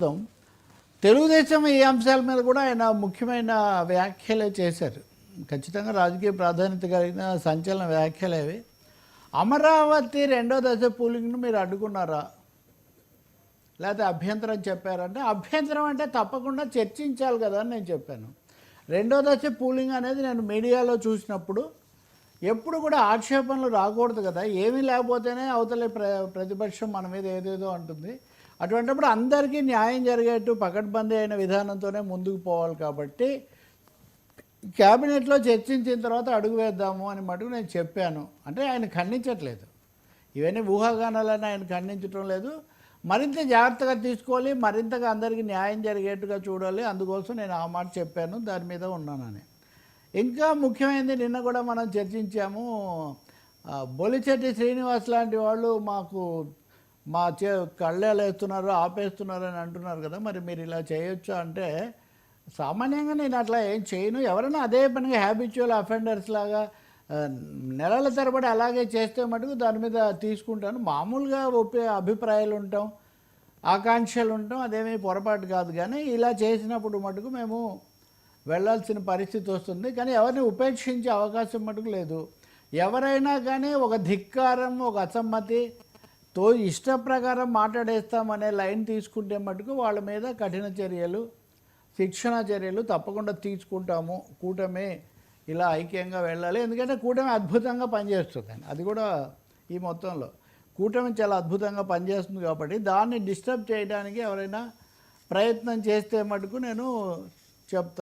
మొత్తం తెలుగుదేశం ఈ అంశాల మీద కూడా ఆయన ముఖ్యమైన వ్యాఖ్యలే చేశారు. ఖచ్చితంగా రాజకీయ ప్రాధాన్యత కలిగిన సంచలన వ్యాఖ్యలు అవి. అమరావతి రెండో దశ పూలింగ్ను మీరు అడ్డుకున్నారా, లేకపోతే అభ్యంతరం చెప్పారంటే, అభ్యంతరం అంటే తప్పకుండా చర్చించాలి కదా అని నేను చెప్పాను. రెండో దశ పూలింగ్ అనేది నేను మీడియాలో చూసినప్పుడు ఎప్పుడు కూడా ఆక్షేపణలు రాకూడదు కదా, ఏమీ లేకపోతేనే అవతల ప్రతిపక్షం మన మీద ఏదేదో అంటుంది. అటువంటిప్పుడు అందరికీ న్యాయం జరిగేట్టు పకడ్బందీ అయిన విధానంతోనే ముందుకు పోవాలి. కాబట్టి క్యాబినెట్లో చర్చించిన తర్వాత అడుగు వేద్దాము అని మటుకు నేను చెప్పాను. అంటే ఆయన ఖండించట్లేదు, ఇవన్నీ ఊహాగానాలని ఆయన ఖండించడం లేదు. మరింత జాగ్రత్తగా తీసుకోవాలి, మరింతగా అందరికీ న్యాయం జరిగేట్టుగా చూడాలి. అందుకోసం నేను ఆ మాట చెప్పాను, దాని మీద ఉన్నానని. ఇంకా ముఖ్యమైనది నిన్న కూడా మనం చర్చించాము. బొలిశెట్టి శ్రీనివాస్ లాంటి వాళ్ళు మాకు మా కళ్ళేలు వేస్తున్నారు, ఆపేస్తున్నారు అని అంటున్నారు కదా, మరి మీరు ఇలా చేయొచ్చు అంటే, సామాన్యంగా నేను అట్లా ఏం చేయను. ఎవరైనా అదే పనిగా హ్యాబిచువల్ అఫెండర్స్ లాగా నెలల తరబడి అలాగే చేస్తే మటుకు దాని మీద తీసుకుంటాను. మామూలుగా అభిప్రాయాలు ఉంటాం, ఆకాంక్షలు ఉంటాం, అదేమీ పొరపాటు కాదు. కానీ ఇలా చేసినప్పుడు మటుకు మేము వెళ్ళాల్సిన పరిస్థితి వస్తుంది. కానీ ఎవరిని ఉపేక్షించే అవకాశం మటుకు లేదు. ఎవరైనా కానీ ఒక ధిక్కారం, ఒక అసమ్మతి తో ఇష్ట ప్రకారం మాట్లాడేస్తామనే లైన్ తీసుకుంటే మటుకు వాళ్ళ మీద కఠిన చర్యలు, శిక్షణ చర్యలు తప్పకుండా తీసుకుంటాము. కూటమి ఇలా ఐక్యంగా వెళ్ళాలి. ఎందుకంటే కూటమి అద్భుతంగా పనిచేస్తుంది. అది కూడా ఈ మొత్తంలో కూటమి చాలా అద్భుతంగా పనిచేస్తుంది. కాబట్టి దాన్ని డిస్టర్బ్ చేయడానికి ఎవరైనా ప్రయత్నం చేస్తే మటుకు నేను చెప్తాను.